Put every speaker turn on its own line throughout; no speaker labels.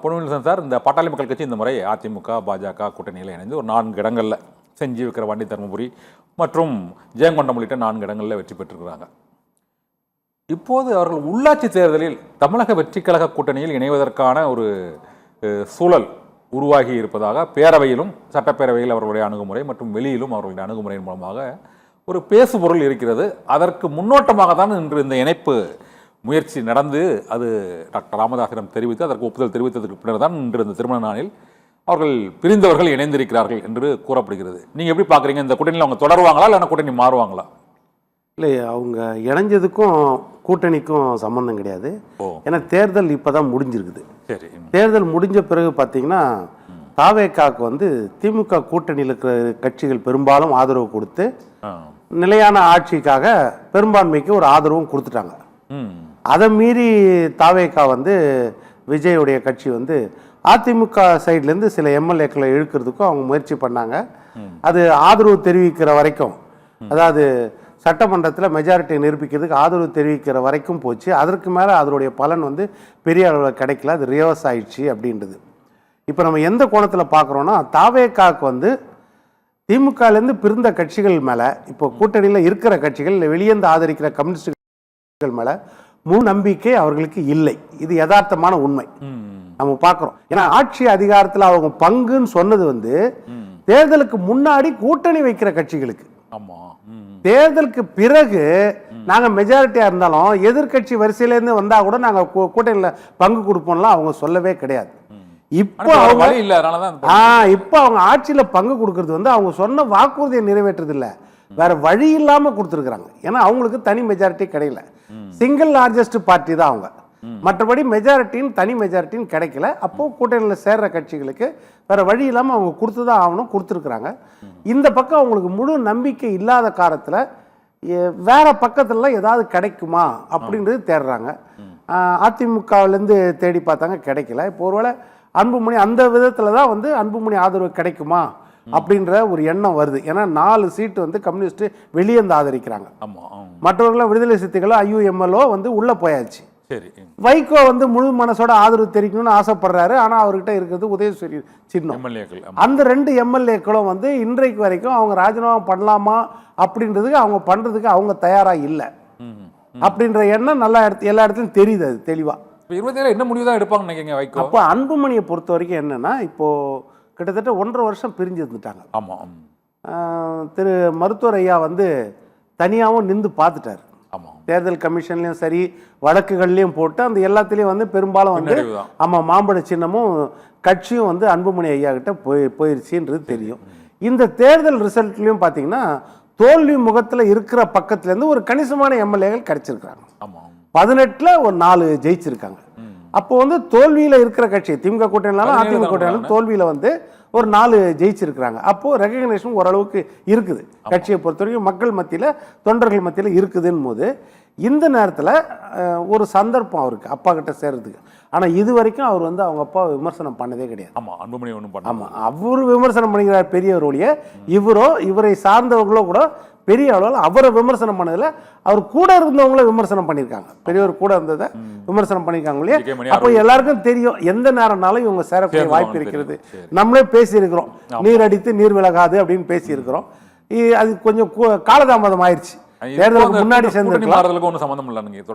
பொன்னியின் sir, இந்த பாட்டாளி மக்கள் கட்சி இந்த முறை அதிமுக பாஜக கூட்டணியில் இணைந்து ஒரு 4 இடங்களில் செஞ்சி, விக்கிரவாண்டி, தருமபுரி மற்றும் ஜெயங்கொண்டம் உள்ளிட்ட 4 இடங்களில் வெற்றி பெற்றிருக்கிறாங்க. இப்போது அவர்கள் உள்ளாட்சி தேர்தலில் தமிழக வெற்றி கழக கூட்டணியில் இணைவதற்கான ஒரு சூழல் உருவாகி இருப்பதாக பேரவையிலும் சட்டப்பேரவையில் அவர்களுடைய அணுகுமுறை மற்றும் வெளியிலும் அவர்களுடைய அணுகுமுறையின் மூலமாக ஒரு பேசுபொருள் இருக்கிறது. அதற்கு முன்னோட்டமாக தான் இன்று இந்த இணைப்பு முயற்சி நடந்து அது டாக்டர் ராமதாசிடம் தெரிவித்து அதற்கு ஒப்புதல் தெரிவித்ததற்கு பின்னர் தான் இன்று இந்த திருமண நாளில் அவர்கள் பிரிந்தவர்கள் இணைந்திருக்கிறார்கள் என்று கூறப்படுகிறது. நீங்கள் எப்படி பார்க்குறீங்க? இந்த கூட்டணியில் அவங்க தொடருவாங்களா இல்லை கூட்டணி மாறுவாங்களா?
இல்லை, அவங்க இணைஞ்சதுக்கும் கூட்டணிக்கும் சம்மந்தம் கிடையாது. ஏன்னா தேர்தல் இப்போ தான் முடிஞ்சிருக்குது.
சரி,
தேர்தல் முடிஞ்ச பிறகு பார்த்தீங்கன்னா தாவேக்காவுக்கு வந்து திமுக கூட்டணியில் இருக்கிற கட்சிகள் பெரும்பாலும் ஆதரவு கொடுத்து நிலையான ஆட்சிக்காக பெரும்பான்மைக்கு ஒரு ஆதரவும் கொடுத்துட்டாங்க. அதை மீறி தாவேக்கா வந்து விஜயுடைய கட்சி வந்து அதிமுக சைட்லேருந்து சில எம்எல்ஏக்களை இழுக்கிறதுக்கும் அவங்க முயற்சி பண்ணாங்க. அது ஆதரவு தெரிவிக்கிற வரைக்கும், அதாவது சட்டமன்றத்தில் மெஜாரிட்டியை நிரூபிக்கிறதுக்கு ஆதரவு தெரிவிக்கிற வரைக்கும் போச்சு. அதற்கு மேலே அதனுடைய பலன் வந்து பெரிய அளவில் கிடைக்கல, அது ரிவர்ஸ் ஆயிடுச்சு அப்படின்றது. இப்போ நம்ம எந்த கோணத்தில் பார்க்குறோன்னா, தாவேக்காவுக்கு வந்து திமுகலேருந்து பிரிந்த கட்சிகள் மேலே, இப்போ கூட்டணியில் இருக்கிற கட்சிகள், வெளியேந்து ஆதரிக்கிற கம்யூனிஸ்ட் மேல முழு நம்பிக்கை அவர்களுக்கு இல்லை. இது யதார்த்தமான உண்மை நம்ம பார்க்கிறோம். ஏன்னா ஆட்சி அதிகாரத்தில் அவங்க பங்குன்னு சொன்னது வந்து தேர்தலுக்கு முன்னாடி கூட்டணி வைக்கிற கட்சிகளுக்கு. தேர்தலுக்கு பிறகு நாங்க மெஜாரிட்டியா இருந்தாலும் எதிர்கட்சி வரிசையிலேருந்து வந்தா கூட நாங்க கூட்டணியில் பங்கு கொடுப்போம்லாம் அவங்க சொல்லவே கிடையாது. இப்போ அவங்க ஆட்சியில பங்கு கொடுக்கறது வந்து அவங்க சொன்ன வாக்குறுதியை நிறைவேற்றது இல்லை, வேற வழி இல்லாம கொடுத்துருக்குறாங்க. ஏன்னா அவங்களுக்கு தனி மெஜாரிட்டி கிடைக்கல, சிங்கிள் லார்ஜஸ்ட் பார்ட்டி தான் அவங்க. மற்றபடி மெஜாரிட்டின்னு தனி மெஜாரிட்டின்னு கிடைக்கல. அப்போ கூட்டணியில் சேர்ற கட்சிகளுக்கு வேற வழி இல்லாமல் அவங்க கொடுத்து தான் ஆகணும், கொடுத்துருக்குறாங்க. இந்த பக்கம் அவங்களுக்கு முழு நம்பிக்கை இல்லாத காலத்தில் வேற பக்கத்துல ஏதாவது கிடைக்குமா அப்படின்றது தேடுறாங்க. அதிமுகவிலேருந்து தேடி பார்த்தாங்க, கிடைக்கல. இப்போ ஒருவேளை அன்புமணி அந்த விதத்தில் தான் வந்து அன்புமணி ஆதரவு கிடைக்குமா அப்படின்ற ஒரு எண்ணம் வருது. ஏன்னா 4 சீட்டு வந்து கம்யூனிஸ்ட் வெளியேந்து ஆதரிக்கிறாங்க. மற்றவர்களும் விடுதலை சிறுத்தைகளும் ஐயுஎம்எல்ஓ வந்து உள்ள போயாச்சு. வைகோ வந்து முழு மனசோட ஆதரவு தெரிவிக்கணும்னு ஆசைப்படுறாரு. ஆனால் அவர்கிட்ட இருக்கிறது உதயசூரி சின்னம். அந்த 2 எம்எல்ஏக்களும் வந்து இன்றைக்கு வரைக்கும் அவங்க ராஜினாமா பண்ணலாமா அப்படின்றதுக்கு அவங்க பண்றதுக்கு அவங்க தயாரா இல்லை அப்படின்ற எண்ணம் நல்லா எல்லா இடத்துலையும் தெரியுது. அது தெளிவா
27 என்ன முடிவு தான் எடுப்பாங்க நினைக்கிறீங்க வைகோ?
அப்போ அன்புமணியை பொறுத்த வரைக்கும் என்னன்னா, இப்போ கிட்டத்தட்ட 1.5 வருஷம் பிரிஞ்சு இருந்துட்டாங்க.
ஆமாம்,
திரு மருத்துவர் ஐயா வந்து தனியாகவும் நின்று பார்த்துட்டார். தேர்தல் கமிஷன்லையும் சரி, வழக்குகள்லையும் போட்டு அந்த எல்லாத்துலேயும் வந்து பெரும்பாலும் வந்து மாம்பழ சின்னமும் கட்சியும் வந்து அன்புமணி ஐயா கிட்ட போயிருச்சுன்றது தெரியும். இந்த தேர்தல் ரிசல்ட்லையும் பார்த்தீங்கன்னா தோல்வி முகத்தில் இருக்கிற பக்கத்துலேருந்து ஒரு கணிசமான எம்எல்ஏகள் கிடைச்சிருக்காங்க. 18ல் ஒரு 4 ஜெயிச்சிருக்காங்க. அப்போ வந்து தோல்வியில் இருக்கிற கட்சி திமுக கூட்டணினாலும் அதிமுக கூட்டணினாலும் தோல்வியில் வந்து ஒரு 4 ஜெயிச்சிருக்கிறாங்க. அப்போ ரெகக்னேஷன் ஓரளவுக்கு இருக்குது கட்சியை பொறுத்த வரைக்கும், மக்கள் மத்தியில் தொண்டர்கள் மத்தியில் இருக்குதுன்னு போது இந்த நேரத்தில் ஒரு சந்தர்ப்பம் அவருக்கு அப்பா கிட்ட சேர்றதுக்கு. ஆனால் இது வரைக்கும் அவர் வந்து அவங்க அப்பா விமர்சனம் பண்ணதே கிடையாது. அவர் விமர்சனம் பண்ணிக்கிறார் பெரியவருடைய, இவரை சார்ந்தவர்களோ கூட பெரிய அளவில் அவரை விமர்சனம் பண்ணதில் அவர் கூட இருந்தவங்கள விமர்சனம் பண்ணியிருக்காங்க. பெரியவர் கூட இருந்ததை விமர்சனம் பண்ணியிருக்காங்க இல்லையா? அப்போ எல்லாருக்கும் தெரியும் எந்த நேரம்னாலும் இவங்க சேரக்கூடிய வாய்ப்பு இருக்கிறது. நம்மளே பேசியிருக்கிறோம், நீர் அடித்து நீர் விலகாது அப்படின்னு பேசியிருக்கிறோம். அது கொஞ்சம் காலதாமதம் ஆயிடுச்சு. தேர்தலுக்கு முன்னாடி சேர்ந்து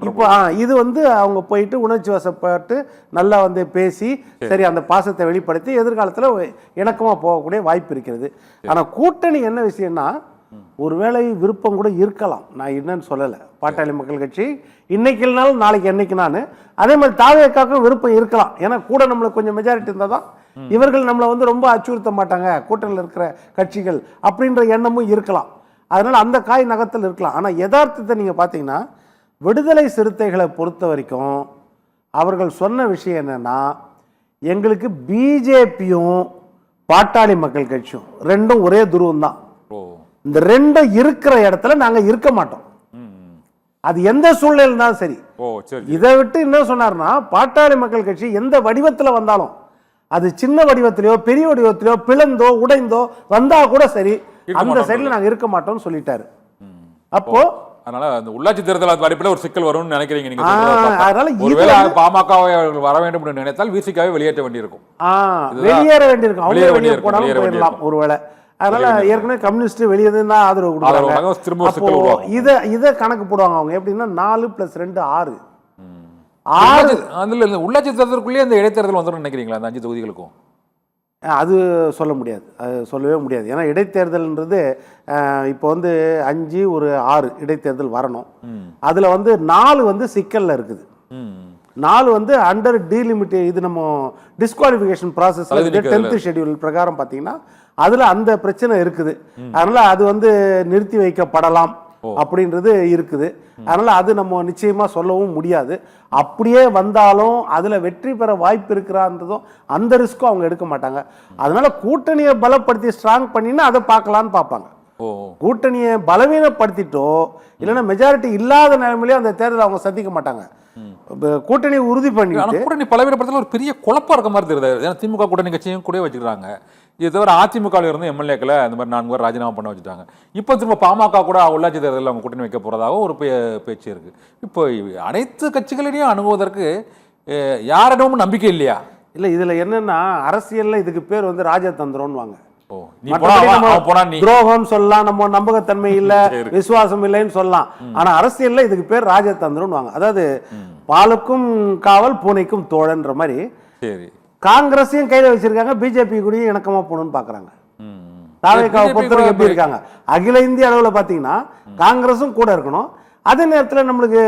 இப்போ இது வந்து அவங்க போயிட்டு உணர்ச்சி வசப்பட்டு நல்லா வந்து பேசி சரி அந்த பாசத்தை வெளிப்படுத்தி எதிர்காலத்தில் இணக்கமாக போகக்கூடிய வாய்ப்பு இருக்கிறது. ஆனால் கூட்டணி என்ன விஷயம்னா, ஒருவேளை விருப்பம் கூட இருக்கலாம், நான் என்னன்னு சொல்லலை. பாட்டாளி மக்கள் கட்சி இன்னைக்கு இல்லைனாலும் நாளைக்கு என்னைக்கு நான் அதே மாதிரி தாவேக்காக்கும் விருப்பம் இருக்கலாம். ஏன்னா கூட நம்மளுக்கு கொஞ்சம் மெஜாரிட்டி இருந்தால் தான் இவர்கள் நம்மளை வந்து ரொம்ப அச்சுறுத்த மாட்டாங்க கூட்டணியில் இருக்கிற கட்சிகள் அப்படின்ற எண்ணமும் இருக்கலாம். அதனால் அந்த காய் நகத்தில் இருக்கலாம். ஆனால் யதார்த்தத்தை நீங்கள் பார்த்தீங்கன்னா விடுதலை சிறுத்தைகளை பொறுத்த வரைக்கும் அவர்கள் சொன்ன விஷயம் என்னென்னா, எங்களுக்கு பிஜேபியும் பாட்டாளி மக்கள் கட்சியும் ரெண்டும் ஒரே துருவம் தான், இந்த 2 இருக்கிற இடத்துல நாங்கள் இருக்க மாட்டோம், அது எந்த சூழ்நிலை தான் சரி. இதை விட்டு என்ன சொன்னார்னா, பாட்டாளி மக்கள் கட்சி எந்த வடிவத்தில் வந்தாலும், அது சின்ன வடிவத்திலையோ பெரிய வடிவத்திலையோ பிளந்தோ உடைந்தோ வந்தா கூட சரி, அந்த சைடில் நாங்கள் இருக்க மாட்டோம்னு சொல்லிட்டாரு. அப்போ
அதனால அந்த உள்ளாட்சி தேர்தல் அடிப்படையில் ஒரு சிக்கல் வரும்னு நினைக்கிறீங்க நீங்க
அதனால
ஒருவேளை பாமகவை வர வேண்டும் என்று நினைத்தால் விசிகாவை வெளியேற்ற வேண்டியிருக்கும்.
வெளியேற வேண்டியிருக்கும். அவங்க வெளியே போனாலும் போயிடலாம் ஒருவேளை. அதனால ஏற்கனவே கம்யூனிஸ்ட் வெளியே தான் ஆதரவு கொடுக்குறாங்க. இதை கணக்கு போடுவாங்க அவங்க எப்படின்னா 4 + 2 6.
அதுல உள்ளாட்சி தேர்தலுக்குள்ளேயே இந்த இடைத்தேர்தல் வந்துடும் நினைக்கிறீங்களா அந்த 5 தொகுதிகளுக்கும்?
அது சொல்ல முடியாது, அது சொல்லவே முடியாது. ஏன்னா இடைத்தேர்தல்ன்றது இப்போ 5 ஒரு 6 இடைத்தேர்தல் வரணும். அதில் 4 சிக்கலில் இருக்குது. 4 அண்டர் டீலிமிட். இது நம்ம டிஸ்குவாலிஃபிகேஷன் ப்ராசஸ் 10th ஷெட்யூல் பிரகாரம் பார்த்தீங்கன்னா அதில் அந்த பிரச்சனை இருக்குது. அதனால் அது நிறுத்தி வைக்கப்படலாம் அப்படின்றது இருக்குது. அதனால அது நம்ம நிச்சயமா சொல்லவும் முடியாது. அப்படியே வந்தாலும் அதுல வெற்றி பெற வாய்ப்பு இருக்கிறான்றதும் அந்த ரிஸ்க்கும் அவங்க எடுக்க மாட்டாங்க. அதனால கூட்டணியை பலப்படுத்தி ஸ்ட்ராங் பண்ணினா அதை பார்க்கலான்னு பார்ப்பாங்க. கூட்டணியை பலவீனப்படுத்திட்டோ இல்லைன்னா மெஜாரிட்டி இல்லாத நிலைமையிலே அந்த தேர்தலை அவங்க சந்திக்க மாட்டாங்க. கூட்டணி உறுதி பண்ணி
கூட்டணி பலவீனப்படுத்தல ஒரு பெரிய குழப்பம் இருக்க மாதிரி தெரியுது. ஏன்னா திமுக கூட்டணி கட்சியும் கூட வச்சுக்கிறாங்க. இது தவிர அதிமுகவில் இருந்து எம்எல்ஏக்களை அந்த மாதிரி 4 பேர் ராஜினாமா பண்ண வச்சுட்டாங்க. இப்போ திரும்ப பாமக கூட உள்ளாட்சி தேர்தலில் அவங்க கூட்டணி வைக்க போகிறதாகவும் ஒரு பேச்சு இருக்குது. இப்போ அனைத்து கட்சிகளிடையும் அணுகுவதற்கு யாரிடமும் நம்பிக்கை இல்லையா?
இல்லை, இதில் என்னென்னா அரசியலில் இதுக்கு பேர் ராஜதந்திரம்னுவாங்க. துரோகம் சொல்லலாம், நம்ம நம்பகத்தன்மை இல்ல, விசுவாசம் இல்லைன்னு சொல்லலாம். ஆனா அரசியல்ல இதுக்கு பேர் ராஜதந்திரம். அதாவது பாலுக்கும் காவல் பூனைக்கும் தோழன்ற மாதிரி காங்கிரஸையும் கையில வச்சிருக்காங்க, பிஜேபி கூடயும் இணக்கமா போகணும்னு பாக்குறாங்க. தாவேக்காவை பொறுத்தவரை எப்படி இருக்காங்க, அகில இந்திய அளவுல பாத்தீங்கன்னா காங்கிரஸும் கூட இருக்கணும், அதே நேரத்தில் நம்மளுக்கு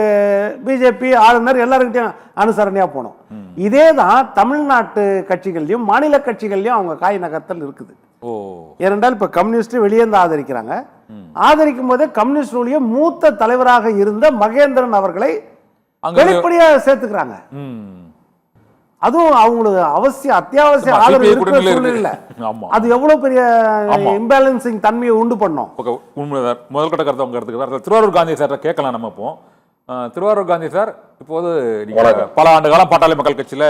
பிஜேபி ஆளுநர் எல்லாருக்கிட்டையும் அனுசரணையா போனோம். இதே தான் தமிழ்நாட்டு கட்சிகள்லையும் மாநில கட்சிகள்லையும் அவங்க காய் நகர்த்தல் இருக்குது. ஏனென்றால் இப்ப கம்யூனிஸ்ட் வெளியே இருந்து ஆதரிக்கிறாங்க. ஆதரிக்கும் போதே கம்யூனிஸ்ட் மூத்த தலைவராக இருந்த மகேந்திரன் அவர்களை வெளிப்படையாக சேர்த்துக்கிறாங்க. அதுவும் அவங்களுக்கு அவசியம் அத்தியாவசிய ஆதரவு இருக்கிற சூழ்நிலை. அது எவ்வளவு பெரிய இம்பேலன்சிங் தன்மையை உண்டு பண்ணோம்.
முதல் கட்ட கருத்து அவங்க எடுத்துக்கிறார். திருவாரூர் காந்தி சார் கேட்கலாம் நம்ம. இப்போ திருவாரூர் காந்தி சார், இப்போது நீங்க பல ஆண்டு காலம் பாட்டாளி மக்கள் கட்சியில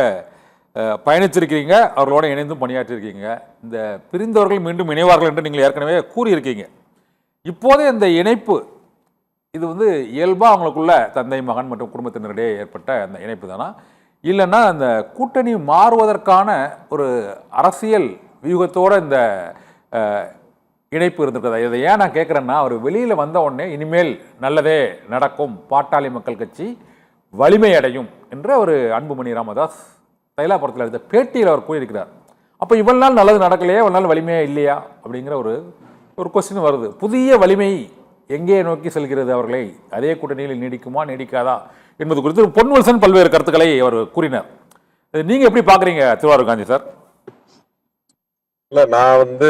பயணிச்சிருக்கீங்க, அவர்களோட இணைந்தும் பணியாற்றிருக்கீங்க. இந்த பிரிந்தவர்கள் மீண்டும் இணைவார்கள் என்று நீங்கள் ஏற்கனவே கூறியிருக்கீங்க. இப்போதே இந்த இணைப்பு இது இயல்பா அவங்களுக்குள்ள தந்தை மகன் மற்றும் குடும்பத்தினரிடையே ஏற்பட்ட அந்த இணைப்பு தானா, இல்லைன்னா அந்த கூட்டணி மாறுவதற்கான ஒரு அரசியல் வியூகத்தோட இந்த இணைப்பு இருந்திருக்குதா? இதை ஏன் நான் கேட்குறேன்னா, அவர் வெளியில் வந்த உடனே இனிமேல் நல்லதே நடக்கும், பாட்டாளி மக்கள் கட்சி வலிமை அடையும் என்று அவர் அன்புமணி ராமதாஸ் தைலாபுரத்தில் எடுத்த பேட்டியில் அவர் கூறியிருக்கிறார். அப்போ இவ்வளவு நாள் நல்லது நடக்கலையே, இவ்வளவு நாள் வலிமையா இல்லையா அப்படிங்கிற ஒரு கொஸ்டின் வருது. புதிய வலிமை எங்கே நோக்கி செல்கிறது அவர்களை? அதே கூட்டணியில் நீடிக்குமா நீடிக்காதா என்பது குறித்து பொன்வல்சன் பல்வேறு கருத்துக்களை அவர் கூறினார். நீங்க எப்படி பாக்குறீங்க திருவாரூர் காந்தி சார்?
இல்ல, நான் இந்த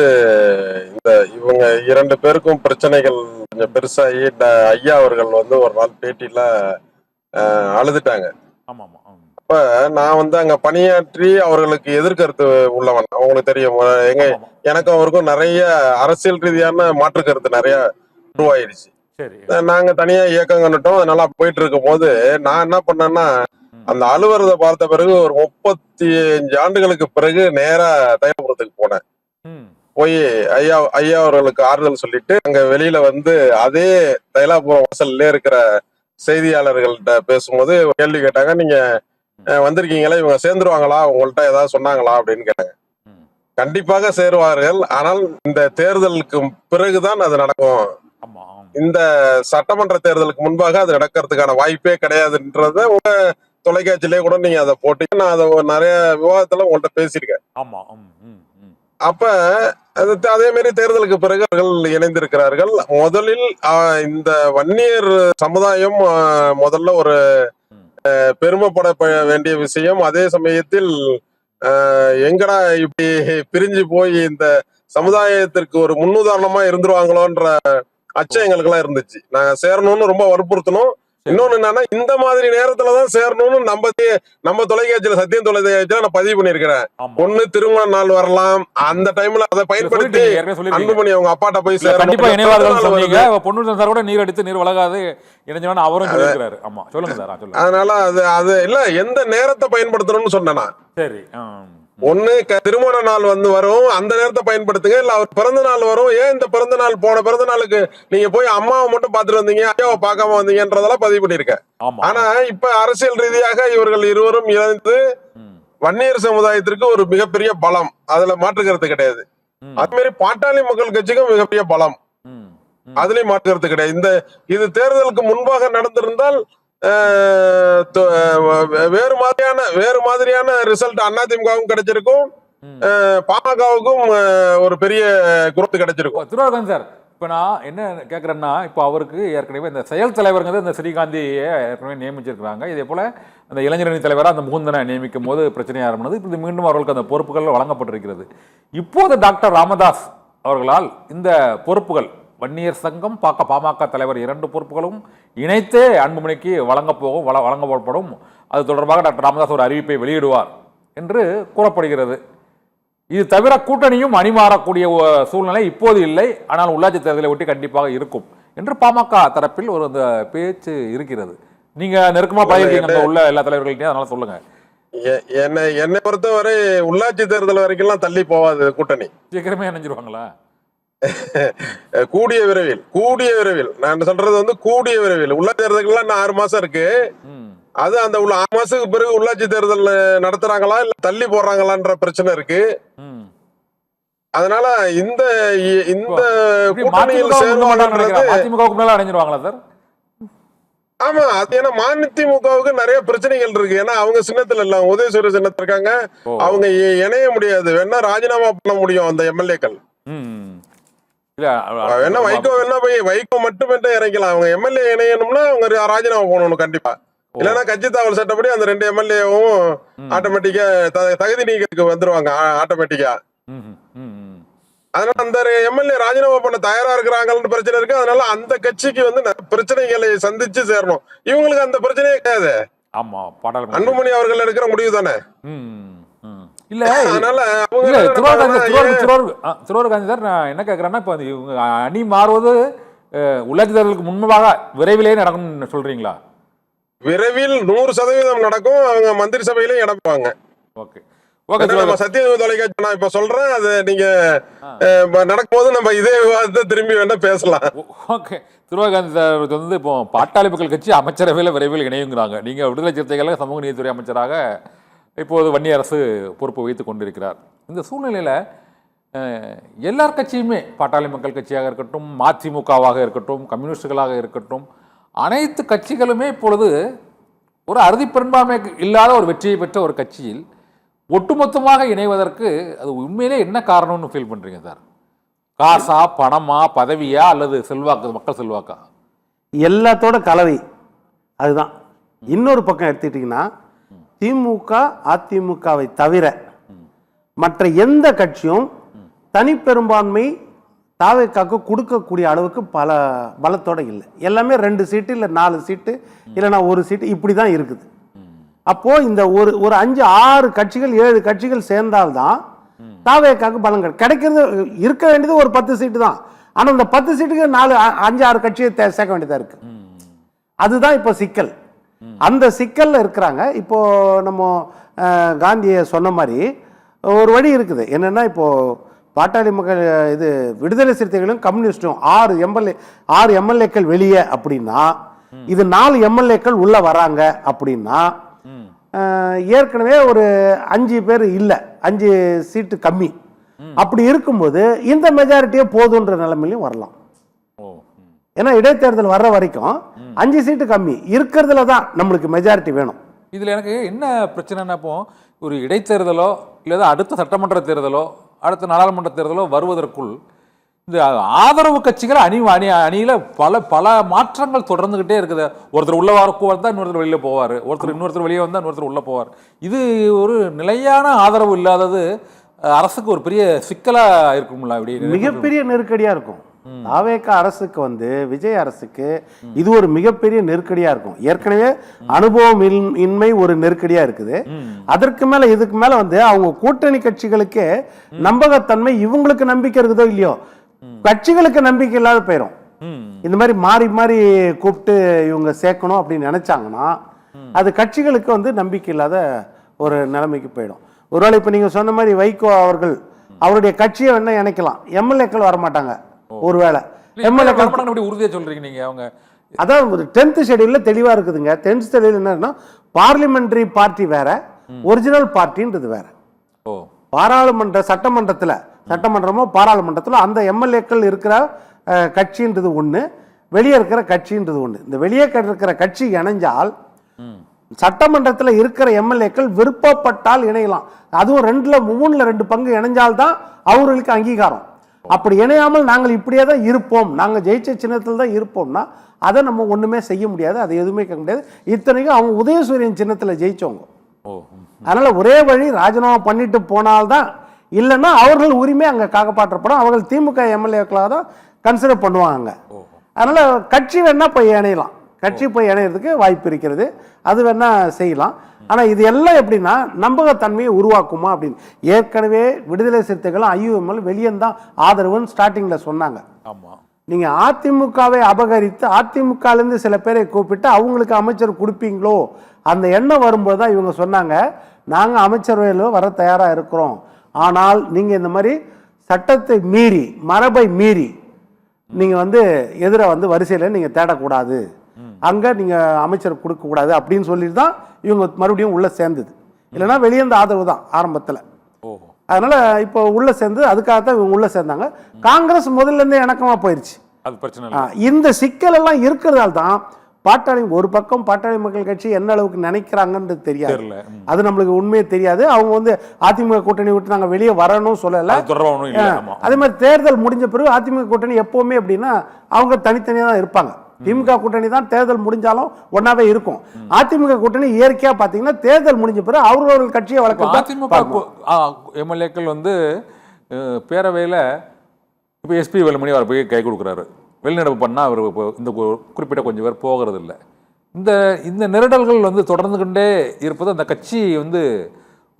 இவங்க 2 பேருக்கும் பிரச்சனைகள் கொஞ்சம் பெருசாகி ஐயா அவர்கள் ஒரு நாள் பேட்டியில அழுதுட்டாங்க.
ஆமா ஆமா.
அப்ப நான் அங்க பணியாற்றி அவர்களுக்கு எதிர்கருத்து உள்ளவன், அவங்களுக்கு தெரியும். எனக்கும் அவருக்கும் நிறைய அரசியல் ரீதியான மாற்று கருத்து நிறைய உருவாயிடுச்சு. நாங்க தனியா இயக்கம் கண்டுட்டோம். அதனால போயிட்டு இருக்கும் போது நான் என்ன பண்ணேன்னா, அந்த அலுவலகத்தை பார்த்த பிறகு ஒரு 35 ஆண்டுகளுக்கு பிறகு நேரா தைலாபுரத்துக்கு போனேன். போய் ஐயா அவர்களுக்கு ஆறுதல் சொல்லிட்டு அங்க வெளியில அதே தைலாபுரம் வாசல்ல இருக்கிற செய்தியாளர்கள்ட்ட பேசும்போது கேள்வி கேட்டாங்க. நீங்க வந்திருக்கீங்களா, இவங்க சேர்ந்துருவாங்களா, உங்கள்கிட்ட ஏதாவது சொன்னாங்களா அப்படின்னு கேட்டாங்க. கண்டிப்பாக சேருவார்கள், ஆனால் இந்த தேர்தலுக்கு பிறகுதான் அது நடக்கும். இந்த சட்டமன்ற தேர்தலுக்கு முன்பாக அது நடக்கிறதுக்கான வாய்ப்பே கிடையாதுன்றத உங்க தொலைக்காட்சியிலே கூட நீங்க அதை போட்டீங்க. நான் அதை நிறைய விவாதத்துல உங்கள்கிட்ட பேசியிருக்கேன். அப்ப அதே மாதிரி தேர்தலுக்கு பிறகு அவர்கள் இணைந்திருக்கிறார்கள். முதலில் இந்த வன்னியர் சமுதாயம் முதல்ல ஒரு பெருமைப்பட வேண்டிய விஷயம். அதே சமயத்தில் எங்கடா இப்படி பிரிஞ்சு போய் இந்த சமுதாயத்திற்கு ஒரு முன்னுதாரணமா இருந்துருவாங்களோன்ற அச்சம் எங்களுக்கு எல்லாம் இருந்துச்சு. நாங்க சேரணும்னு ரொம்ப வற்புறுத்தணும். இன்னொன்னு என்னன்னா, இந்த மாதிரி நேரத்துலதான் சேரணும்னு நம்ம தொலைக்காட்சியில சத்தியம் தொலைக்காட்சியில நான் பதிவு பண்ணிருக்கிறேன். ஒண்ணு திருமண நாள் வரலாம், அந்த டைம்ல அதை பயன்படுத்தி அன்புமணி அவங்க அப்பாட்ட போய் சேரணும்.
நீர் அடித்து நீர் வளராது அவரும் சொல்லிருக்காரு. ஆமா, சொல்லுங்க சார்.
அதனால அது இல்ல, எந்த நேரத்தை பயன்படுத்தணும்னு சொன்னா.
சரி,
ஒண்ணு திருமண நாள் வரும், அந்த நேரத்தை பயன்படுத்துங்க. இல்ல அவர் பிறந்த நாள் வரும், ஏன் இந்த பிறந்த நாள் போன பிறந்த நாளுக்கு நீங்க போய் அம்மாவை மட்டும் பாத்துட்டு வந்தீங்க, ஐயாவை பார்க்காம வந்தீங்கன்றதெல்லாம் பதிவு பண்ணிருக்கேன். ஆனா இப்ப அரசியல் ரீதியாக இவர்கள் இருவரும் இணைந்து வன்னியர் சமுதாயத்திற்கு ஒரு மிகப்பெரிய பலம், அதுல மாற்றுக்கிறது கிடையாது. அது மாதிரி பாட்டாளி மக்கள் கட்சிக்கும் மிகப்பெரிய பலம், அதுலயும் மாற்றுக்கிறது கிடையாது. இது தேர்தலுக்கு முன்பாக நடந்திருந்தால் வேறு மாதிரியான ரிசல்ட் அதிமுகவும் கிடைச்சிருக்கும், பாமகவுக்கும் ஒரு பெரிய குரோத் கிடைச்சிருக்கும்.
திருவாரூர் சார், இப்போ நான் என்ன கேட்குறேன்னா, இப்போ அவருக்கு ஏற்கனவே இந்த செயல் தலைவருங்கிறது இந்த ஸ்ரீகாந்தியை ஏற்கனவே நியமிச்சிருக்கிறாங்க. இதே போல் அந்த இளைஞரணி தலைவராக அந்த முகுந்தனை நியமிக்கும் போது பிரச்சனையாக இருந்தது. இப்போ மீண்டும் அவர்களுக்கு அந்த பொறுப்புகள் வழங்கப்பட்டிருக்கிறது. இப்போது டாக்டர் ராமதாஸ் அவர்களால் இந்த பொறுப்புகள் வன்னியர் சங்கம் பாமக தலைவர் 2 பொறுப்புகளும் இணைத்தே அன்புமணிக்கு வழங்கப்படும். அது தொடர்பாக டாக்டர் ராமதாஸ் ஒரு அறிவிப்பை வெளியிடுவார் என்று கூறப்படுகிறது. இது தவிர கூட்டணியும் அணிமாறக்கூடிய சூழ்நிலை இப்போது இல்லை, ஆனால் உள்ளாட்சி தேர்தலை ஒட்டி கண்டிப்பாக இருக்கும் என்று பாமக தரப்பில் ஒரு அந்த பேச்சு இருக்கிறது. நீங்க நெருக்கமா பழகிருக்கீங்க உள்ள எல்லா தலைவர்கள்ட்டையும், அதனால சொல்லுங்க.
என்னை பொறுத்தவரை உள்ளாட்சி தேர்தல் வரைக்கும் தள்ளி போவாது கூட்டணி.
சீக்கிரமே இணைஞ்சிருவாங்களா?
கூடிய விரைவில் நான் சொல்றது கூடிய விரைவில். உள்ளாட்சி தேர்தலுக்கு 6 மாசம் இருக்கு. அது அந்த 6 மாசத்துக்கு பிறகு உள்ளாட்சி தேர்தல் நடத்துறாங்களா இல்ல தள்ளி போடுறாங்களான்ற பிரச்சனை இருக்கு. அதனால இந்த கூட்டணியில்
அடைஞ்சிருவாங்களா சார்?
ஆமா, அது ஏன்னா மதிமுகவுக்கு நிறைய பிரச்சனைகள் இருக்கு. ஏன்னா அவங்க சின்னத்துல இல்ல, உதயசூரிய சின்னத்துல இருக்காங்க. அவங்க இணைய முடியாது, வேணா ராஜினாமா பண்ண முடியும் அந்த எம்எல்ஏக்கள். வேணா வைகோ மட்டும் இறக்கலாம். அவங்க எம்எல்ஏ இணையணும்னா அவங்க ராஜினாமா பண்ணணும் கண்டிப்பா. இல்லன்னா கட்சி தாவல் சட்டப்படி அந்த 2 எம்எல்ஏவும் ஆட்டோமேட்டிக்கா தகுதி நீக்கத்துக்கு வந்துருவாங்க ஆட்டோமேட்டிக்கா. அதனால அந்த எம்எல்ஏ ராஜினாமா பண்ண தயாரா இருக்கிறாங்கன்னு பிரச்சனை இருக்கு. அதனால அந்த கட்சிக்கு பிரச்சனைகளை சந்திச்சு சேரணும். இவங்களுக்கு அந்த பிரச்சனையே கிடையாது.
ஆமா,
அன்புமணி அவர்கள் எடுக்கிற முடிவு தானே.
இல்ல அதனால திருவாரூர் சார், நான் என்ன கேட்கறேன்னா, இப்ப இவங்க அணி மாறுவது உள்ளாட்சி தேர்தலுக்கு முன்பாக விரைவிலே நடக்கும்னு சொல்றீங்களா?
விரைவில் 100% நடக்கும். அவங்க மந்திரி சபையிலும் இடப்பாங்க.
ஓகே,
நம்ம சத்தியம் தொலைக்காட்சி நான் இப்ப சொல்றேன், அது நீங்க நடக்கும்போது நம்ம இதே விவாதத்தை திரும்பி வேணா பேசலாம்.
ஓகே, திருவாகாந்தி சார் இப்போ பாட்டாளி மக்கள் கட்சி அமைச்சரவையில் விரைவில் இணையுங்கிறாங்க. நீங்க விடுதலை சிறுத்தைகள் சமூக நீதித்துறை அமைச்சராக இப்போது வன்னிய அரசு பொறுப்பு வைத்துக் கொண்டிருக்கிறார். இந்த சூழ்நிலையில் எல்லார் கட்சியுமே, பாட்டாளி மக்கள் கட்சியாக இருக்கட்டும், மதிமுகவாக இருக்கட்டும், கம்யூனிஸ்டுகளாக இருக்கட்டும், அனைத்து கட்சிகளுமே இப்பொழுது ஒரு அறுதி பெரும்பான்மை இல்லாத ஒரு வெற்றியை பெற்ற ஒரு கட்சியில் ஒட்டுமொத்தமாக இணைவதற்கு அது உண்மையிலே என்ன காரணம்னு ஃபீல் பண்ணுறீங்க சார்? காசா, பணமா, பதவியா, அல்லது செல்வாக்கு, மக்கள் செல்வாக்கா?
எல்லாத்தோட கலவை அதுதான். இன்னொரு பக்கம் எடுத்துக்கிட்டிங்கன்னா, திமுக அதிமுகவை தவிர மற்ற எந்த கட்சியும் தனிப்பெரும்பான்மை தாவேக்காக்கு கொடுக்கக்கூடிய அளவுக்கு பலத்தோட இல்லை. எல்லாமே 2 சீட்டு இல்லை 4 சீட்டு இல்லைன்னா 1 சீட்டு இப்படி தான் இருக்குது. அப்போ இந்த ஒரு 5-6 கட்சிகள் 7 கட்சிகள் சேர்ந்தால்தான் தாவேக்காக்கு பலம் கிடைக்கிறது. இருக்க வேண்டியது ஒரு 10 சீட்டு தான். ஆனால் இந்த 10 சீட்டுக்கு 5-6 கட்சியை சேர்க்க வேண்டியதா இருக்கு. அதுதான் இப்போ சிக்கல். அந்த சிக்கல்ல இருக்கிறாங்க. இப்போ நம்ம காந்தியை சொன்ன மாதிரி ஒரு வழி இருக்குது. என்னன்னா, இப்போ பாட்டாளி மக்கள் இது விடுதலை சிறுத்தைகளும் கம்யூனிஸ்டும் 6 எம்எல்ஏக்கள் வெளியே அப்படின்னா, இது 4 எம்எல்ஏக்கள் உள்ள வராங்க அப்படின்னா, ஏற்கனவே ஒரு 5 பேர் இல்லை, 5 சீட்டு கம்மி. அப்படி இருக்கும்போது இந்த மெஜாரிட்டியே போதுன்ற நிலைமையிலும் வரலாம். ஏன்னா இடைத்தேர்தல் வர்ற வரைக்கும் 5 சீட்டு கம்மி இருக்கிறதுல தான் நம்மளுக்கு மெஜாரிட்டி வேணும்.
இதில் எனக்கு என்ன பிரச்சனைனா, இப்போ ஒரு இடைத்தேர்தலோ இல்லை அடுத்த சட்டமன்ற தேர்தலோ அடுத்த நாடாளுமன்ற தேர்தலோ வருவதற்குள் இந்த ஆதரவு கட்சிகள் அணியில் பல மாற்றங்கள் தொடர்ந்துகிட்டே இருக்குது. ஒருத்தர் உள்ள வந்தால் இன்னொருத்தர் வெளியில் போவார், இன்னொருத்தர் வெளியே வந்தால் இன்னொருத்தர் உள்ளே போவார். இது ஒரு நிலையான ஆதரவு இல்லாதது அரசுக்கு ஒரு பெரிய சிக்கலாக இருக்கும்ல, அப்படி
மிகப்பெரிய நெருக்கடியாக இருக்கும். தாவேகா அரசுக்கு விஜய் அரசுக்கு இது ஒரு மிகப்பெரிய நெருக்கடியா இருக்கும். ஏற்கனவே அனுபவம் இன்மை ஒரு நெருக்கடியா இருக்குது. அதற்கு மேல இதுக்கு மேல அவங்க கூட்டணி கட்சிகளுக்கு நம்பகத்தன்மை, இவங்களுக்கு நம்பிக்கை இருக்குதோ இல்லையோ, கட்சிகளுக்கு நம்பிக்கை இல்லாத போயிடும். இந்த மாதிரி மாறி மாறி கூப்பிட்டு இவங்க சேர்க்கணும் அப்படின்னு நினைச்சாங்கன்னா அது கட்சிகளுக்கு நம்பிக்கை இல்லாத ஒரு நிலைமைக்கு போயிடும். ஒருவேளை இப்போ நீங்கள் சொன்ன மாதிரி வைகோ அவர்கள் அவருடைய கட்சியை வேணா இணைக்கலாம், எம்எல்ஏக்கள் வரமாட்டாங்க. ஒருவேளை எம்எல்ஏக்கள்
உறுதியாக சொல்றீங்க நீங்க. அவங்க
அதான் ஒரு 10th ஷெட்யூலில் தெளிவாக இருக்குதுங்க. 10th ஷெட்யூல் என்னன்னா பார்லிமெண்டரி பார்ட்டி வேற, ஒரிஜினல் பார்ட்டின்றது வேற. பாராளுமன்ற சட்டமன்றமோ பாராளுமன்றத்தில் அந்த எம்எல்ஏக்கள் இருக்கிற கட்சின்றது ஒன்று, வெளியே இருக்கிற கட்சின்றது ஒன்று. இந்த வெளியே இருக்கிற கட்சி இணைஞ்சால் சட்டமன்றத்தில் இருக்கிற எம்எல்ஏக்கள் விருப்பப்பட்டால் இணையலாம். அதுவும் 2ல் 3ல் 2 பங்கு இணைஞ்சால்தான் அவர்களுக்கு அங்கீகாரம். அப்படி இணையாமல் நாங்கள் இப்படியே தான் இருப்போம், நாங்கள் ஜெயிச்ச சின்னத்தில் தான் இருப்போம்னா அதை நம்ம ஒன்றுமே செய்ய முடியாது, அதை எதுவுமே கேட்க முடியாது. இத்தனைக்கும் அவங்க உதயசூரியன் சின்னத்தில் ஜெயிச்சவங்க. அதனால ஒரே வழி ராஜினாமா பண்ணிட்டு போனால்தான், இல்லைன்னா அவர்கள் உரிமை அங்கே காப்பாற்றப்படும். அவர்கள் திமுக எம்எல்ஏக்களாக தான் கன்சிடர் பண்ணுவாங்க. அதனால கட்சி வேணா போய் இணையலாம், கட்சி போய் இணையறதுக்கு வாய்ப்பு இருக்கிறது, அது வேணா செய்யலாம். ஆனால் இது எல்லாம் எப்படின்னா நம்பகத்தன்மையை உருவாக்குமா அப்படின்னு. ஏற்கனவே விடுதலை சிறுத்தைகளும் ஐயுஎம்எல் வெளியேந்தான் ஆதரவுன்னு ஸ்டார்டிங்கில் சொன்னாங்க. நீங்கள் அதிமுகவை அபகரித்து அதிமுகலேருந்து சில பேரை கூப்பிட்டு அவங்களுக்கு அமைச்சர் கொடுப்பீங்களோ அந்த எண்ணம் வரும்போது தான் இவங்க சொன்னாங்க, நாங்கள் அமைச்சரவையில் வர தயாராக இருக்கிறோம், ஆனால் நீங்கள் இந்த மாதிரி சட்டத்தை மீறி மரபை மீறி நீங்கள் எதிர வரிசையில் நீங்கள் தேடக்கூடாது, அங்கே நீங்கள் அமைச்சர் கொடுக்கக்கூடாது அப்படின்னு சொல்லிட்டு தான் இவங்க மறுபடியும் உள்ளே சேர்ந்தது. இல்லைன்னா வெளியேந்த ஆதரவு தான் ஆரம்பத்தில். அதனால் இப்போ உள்ளே சேர்ந்து அதுக்காகத்தான் இவங்க உள்ளே சேர்ந்தாங்க. காங்கிரஸ் முதல்லேருந்தே இணக்கமாக போயிடுச்சு.
அது பிரச்சனை.
இந்த சிக்கல் எல்லாம் இருக்கிறதால தான் பாட்டாளி ஒரு பக்கம் பாட்டாளி மக்கள் கட்சி என்ன அளவுக்கு நினைக்கிறாங்கன்றது தெரியாது, அது நம்மளுக்கு உண்மையே தெரியாது. அவங்க அதிமுக கூட்டணி விட்டு நாங்கள் வெளியே வரணும் சொல்லலை. அதே மாதிரி தேர்தல் முடிஞ்ச பிறகு அதிமுக கூட்டணி எப்பவுமே அப்படின்னா அவங்க தனித்தனியாக தான் இருப்பாங்க. திமுக கூட்டணி தான் தேர்தல் முடிஞ்சாலும் ஒன்னாவே இருக்கும். அதிமுக கூட்டணி இயற்கையா பாத்தீங்கன்னா தேர்தல் முடிஞ்ச பிறகு அவர்கள் கட்சியை வளர்க்க.
அதிமுக எம்எல்ஏக்கள் பேரவையில் இப்போ எஸ்பி வேலுமணி அவர் போய் கை கொடுக்குறாரு, வெளிநடப்பு பண்ணால் அவர் இந்த குறிப்பிட்ட கொஞ்சம் பேர் போகிறது இல்லை. இந்த நெருடல்கள் தொடர்ந்துகிட்டே இருப்பது அந்த கட்சி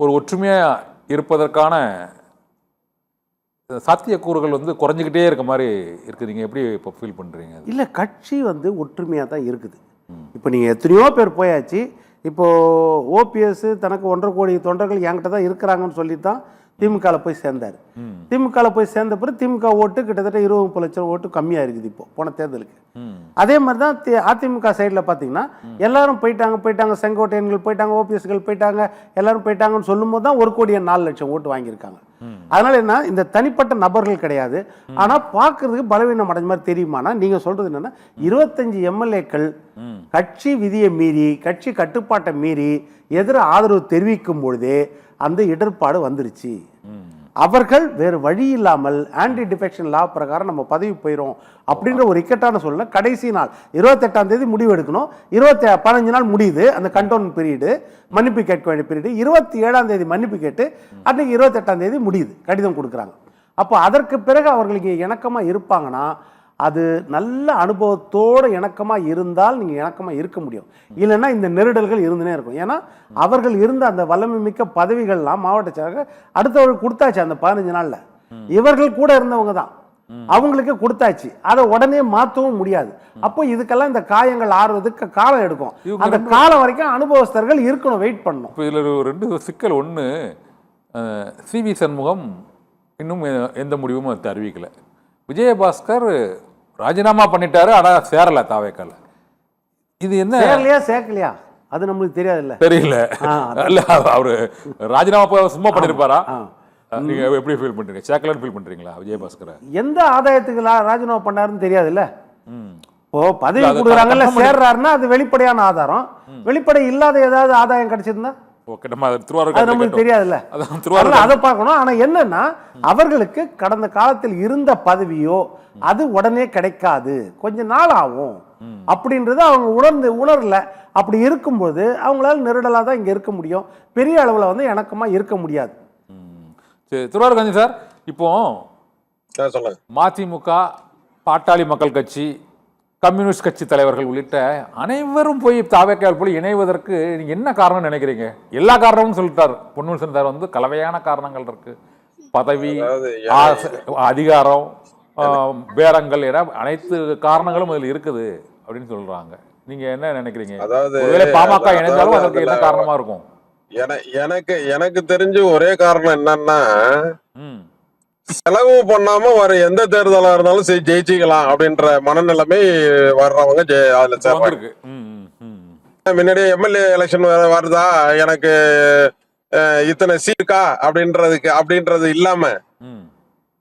ஒரு ஒற்றுமையாக இருப்பதற்கான சாத்தியக்கூறுகள் குறைஞ்சிக்கிட்டே இருக்க மாதிரி இருக்குது. நீங்கள் எப்படி இப்போ ஃபீல் பண்ணுறீங்க?
இல்லை, கட்சி ஒற்றுமையாக தான் இருக்குது. இப்போ நீங்கள் எத்தனையோ பேர் போயாச்சு. இப்போது ஓபிஎஸ் தனக்கு 1.5 கோடி தொண்டர்கள் என்கிட்ட தான் இருக்கிறாங்கன்னு சொல்லி தான் திமுகவில் போய் சேர்ந்தார். திமுகவில் போய் சேர்ந்த பிறகு திமுக ஓட்டு கிட்டத்தட்ட 20-30 லட்சம் ஓட்டு கம்மியாக இருக்குது இப்போ போன தேர்தலுக்கு. அதே மாதிரி தான் அதிமுக சைடில் பார்த்தீங்கன்னா எல்லாரும் போயிட்டாங்க, செங்கோட்டையன்கள் போயிட்டாங்க, ஓபிஎஸ்கள் போயிட்டாங்க, எல்லாரும் போயிட்டாங்கன்னு சொல்லும் போது தான் 1.4 கோடி ஓட்டு வாங்கியிருக்காங்க. அதனால என்ன, இந்த தனிப்பட்ட நபர்கள் கிடையாது. ஆனால் பார்க்கறதுக்கு பலவீனம் அடைஞ்ச மாதிரி தெரியுமானா நீங்கள் சொல்றது என்னன்னா 25 எம்எல்ஏக்கள் கட்சி விதியை மீறி கட்சி கட்டுப்பாட்டை மீறி எதிர ஆதரவு தெரிவிக்கும் பொழுதே அந்த இடர்பாடு வந்துருச்சு. அவர்கள் வேறு வழி இல்லாமல் ஆன்டி டிஃபெக்ஷன் லா பிரகாரம் நம்ம பதவி போயிடும் அப்படின்ற ஒரு இக்கட்டான சூழ்நிலை. கடைசி நாள் 28ஆம் தேதி முடிவு எடுக்கணும். 15 நாள் முடியுது அந்த கண்டோன்மெண்ட் பீரியடு, மன்னிப்பு கேட்க வேண்டிய பீரியடு. 27ஆம் தேதி மன்னிப்பு கேட்டு அன்னைக்கு 28ஆம் தேதி முடியுது, கடிதம் கொடுக்குறாங்க. அப்போ அதற்கு பிறகு அவர்களுக்கு இணக்கமாக இருப்பாங்கன்னா அது நல்ல அனுபவத்தோடு இணக்கமாக இருந்தால் நீங்கள் இணக்கமாக இருக்க முடியும். இல்லைன்னா இந்த நெருடல்கள் இருந்துனே இருக்கும். ஏன்னா அவர்கள் இருந்த அந்த வல்லமை மிக்க பதவிகள்லாம் மாவட்ட செயலர்கள் அடுத்தவர்கள் கொடுத்தாச்சு. அந்த 15 நாளில் இவர்கள் கூட இருந்தவங்க தான், அவங்களுக்கு கொடுத்தாச்சு. அதை உடனே மாற்றவும் முடியாது. அப்போ இதுக்கெல்லாம் இந்த காயங்கள் ஆறுவதுக்கு காலம் எடுக்கும். அந்த காலம் வரைக்கும் அனுபவஸ்தர்கள் இருக்கணும், வெயிட் பண்ணணும்.
இப்போ இதில் 2 சிக்கல். ஒன்று, சிவி சண்முகம் இன்னும் எந்த முடிவும் அது அறிவிக்கலை. விஜயபாஸ்கர் ராஜினாமா பண்ணிட்டாரு, ஆனால் சேரல தாவேக்கால. இது என்ன
சேர்க்கலையா அது நம்மளுக்கு தெரியாது.
தெரியல. இல்ல அவரு ராஜினாமா சும்மா பண்ணிருப்பாரா? நீங்க எப்படி ஃபீல் பண்றீங்க? சேக்கலன்னு ஃபீல் பண்றீங்களா விஜயபாஸ்கர்?
எந்த ஆதாயத்துக்கு ராஜினாமா பண்ணாருன்னு தெரியாதுல்ல. ஓ, பதவி கொடுக்குறாங்கல்ல, சேர்றாருன்னா அது வெளிப்படையான ஆதாரம். வெளிப்படை இல்லாத ஏதாவது ஆதாயம் கிடைச்சிருந்தா நமக்கு தெரியாதுல்ல, அதை பார்க்கணும். ஆனா என்னன்னா அவர்களுக்கு கடந்த காலத்தில் இருந்த பதவியோ அது உடனே கிடைக்காது, கொஞ்ச நாள் ஆகும் அப்படின்றது அவங்க உணரல. அப்படி இருக்கும்போது அவங்களால நெருடலா தான் இங்க இருக்க முடியும், பெரிய அளவுல இணக்கமா இருக்க முடியாது.
சரி, திருவாரூர் சார், இப்போ மதிமுக, பாட்டாளி மக்கள் கட்சி, கம்யூனிஸ்ட் கட்சி தலைவர்கள் உள்ளிட்ட அனைவரும் போய் தாவேக்கால் போய் இணைவதற்கு நீங்க என்ன காரணம் நினைக்கிறீங்க? எல்லா காரணமும் சொல்லிட்டார் பொன்முடிசன் சார். கலவையான காரணங்கள் இருக்கு, பதவி, அதிகாரம், பேரங்கள் என அனைத்து காரணங்களும் அதில் இருக்குது அப்படின்னு சொல்றாங்க. நீங்க என்ன நினைக்கிறீங்க? ஒருவேளை பாமக இணைந்தாலும் அதற்கு என்ன காரணமா இருக்கும்?
எனக்கு எனக்கு தெரிஞ்சு ஒரே காரணம் என்னன்னா,
ம்
செலவு பண்ணாம வர எந்த தேர்தலா இருந்தாலும் ஜெயிச்சிக்கலாம் அப்படின்ற மனநிலைமை வர்றவங்க அதுல
இப்போ
சேர்றாங்க.
வந்திருக்கு. ம் ம் ம்
முன்னாடியே எம்எல்ஏ எலெக்ஷன் வருதா, எனக்கு இத்தனை சீட்டுக்கா அப்படின்றது இல்லாம,
ம்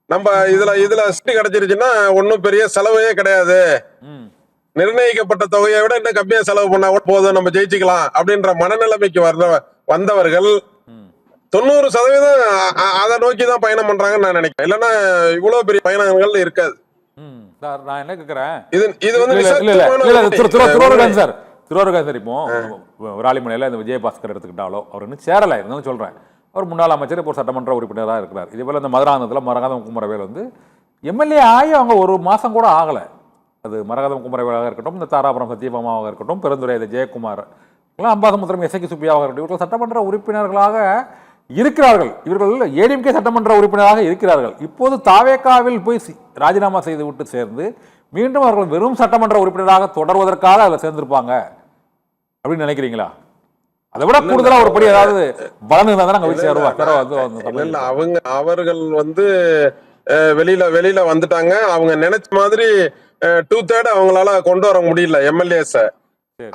நம்ம இதுல சீட்டு கிடைச்சிருச்சுன்னா ஒன்னும் பெரிய செலவே கிடையாது,
ம்
நிர்ணயிக்கப்பட்ட தொகையை விட இன்னும் கம்மியா செலவு பண்ணா கூட போதும், நம்ம ஜெயிச்சுக்கலாம் அப்படின்ற மனநிலைமைக்கு வந்தவர்கள்
ம்
90% அதை நோக்கி தான் பயணம் பண்றாங்கன்னு நான் நினைக்கிறேன். இல்லைன்னா இவ்வளவு பெரிய பயணங்கள் இருக்காது.
ம் சார், நான் என்ன கேட்குறேன்,
இது வந்து
திருவாரூர் சார், திருவாரூர் சார், இப்போ விராலிமலையில் இந்த விஜயபாஸ்கர் எடுத்துக்கிட்டாலோ அவர் இன்னும் சேரலை இருந்தாலும் சொல்கிறேன், அவர் முன்னாள் அமைச்சர், இப்போ சட்டமன்ற உறுப்பினராக இருக்கிறார். இதே போல் இந்த மதுராந்தகத்தில் மரகதம் குமரவேல் வந்து எம்எல்ஏ ஆகி அவங்க ஒரு மாதம் கூட ஆகலை. அது மரகதம் குமரவேலாக இருக்கட்டும், இந்த தாராபுரம் சத்யபாமாவாக இருக்கட்டும், பெருந்துறை இந்த ஜெயக்குமார், அம்பாசமுத்திரம் எஸ்ஐக்கு சுப்பியாவாக இருக்கட்டும், இவர்கள் சட்டமன்ற உறுப்பினர்களாக இருக்கிறார்கள். இவர்கள் ஏடிஎம்கே சட்டமன்ற உறுப்பினராக இருக்கிறார்கள். இப்போது தாவேக்காவில் போய் ராஜினாமா செய்து விட்டு சேர்ந்து மீண்டும் அவர்கள் வெறும் சட்டமன்ற உறுப்பினராக தொடர்வதற்காக அதில் சேர்ந்திருப்பாங்க அப்படின்னு நினைக்கிறீங்களா? அதை விட கூடுதலா ஒரு படி ஏதாவது பலன் இருந்தா தான் போய் சேருவாங்க.
அவர்கள் வந்து வெளியில வந்துட்டாங்க. அவங்க நினைச்ச மாதிரி 2/3 அவங்களால கொண்டு வர முடியல எம்எல்ஏஸ.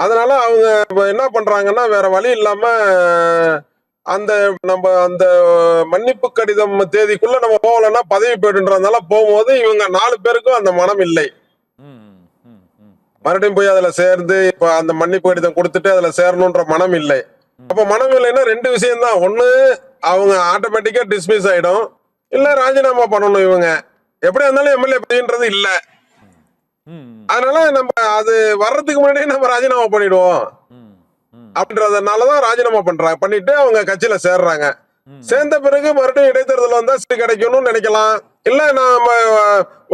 அதனால அவங்க என்ன பண்றாங்கன்னா, வேற வழி இல்லாம அந்த மன்னிப்பு கடிதம் தேதிக்குள்ள நம்ம போகலன்னா பதவி போயிடுன்றதுனால போகும்போது இவங்க 4 பேருக்கும் அந்த மனம் இல்லை. மறுபடியும் போய் அதுல சேர்ந்து இப்ப அந்த மன்னிப்பு கடிதம் கொடுத்துட்டு அதுல சேரணும்ன்ற மனம் இல்லை. அப்ப மனம் இல்லைன்னா 2 விஷயம் தான். ஒண்ணு, அவங்க ஆட்டோமேட்டிக்கா டிஸ்மிஸ் ஆயிடும், இல்ல ராஜினாமா பண்ணணும். இவங்க எப்படியா இருந்தாலும் எம்எல்ஏ பதவின்றது இல்ல. அதனால நம்ம அது வர்றதுக்கு முன்னாடியே நம்ம ராஜினாமா பண்ணிடுவோம் அப்படின்றதுனாலதான் ராஜினாமா பண்ணிட்டு அவங்க கட்சியில சேர்றாங்க. சேர்ந்த பிறகு மறுபடியும் இடைத்தேர்தல் வந்தா சீட்டு கிடைக்கணும்னு நினைக்கலாம். இல்ல நாம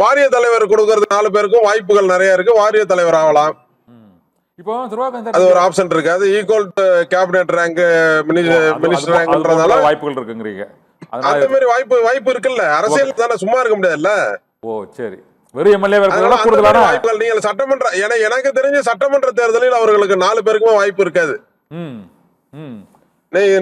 வாரிய தலைவர் கொடுக்கறது 4 பேருக்கும் வாய்ப்புகள் நிறைய இருக்கு, வாரிய தலைவர் ஆகலாம்.
இப்போ
அது ஒரு ஆப்ஷன் இருக்கு. அது equal to cabinet rank, minister ரேங்க்ன்றதால
வாய்ப்புகள் இருக்குங்கிறீங்க.
அந்த மாதிரி வாய்ப்பு இருக்குல்ல, அரசியல் தானே, சும்மா இருக்க முடியாதுல்ல.
ஓ சரி, வெறும் எம்எல்ஏ
வாய்ப்புகள் நீங்க சட்டமன்ற, எனக்கு தெரிஞ்ச சட்டமன்ற தேர்தலில் அவர்களுக்கு 4 பேருக்குமே வாய்ப்பு இருக்காது.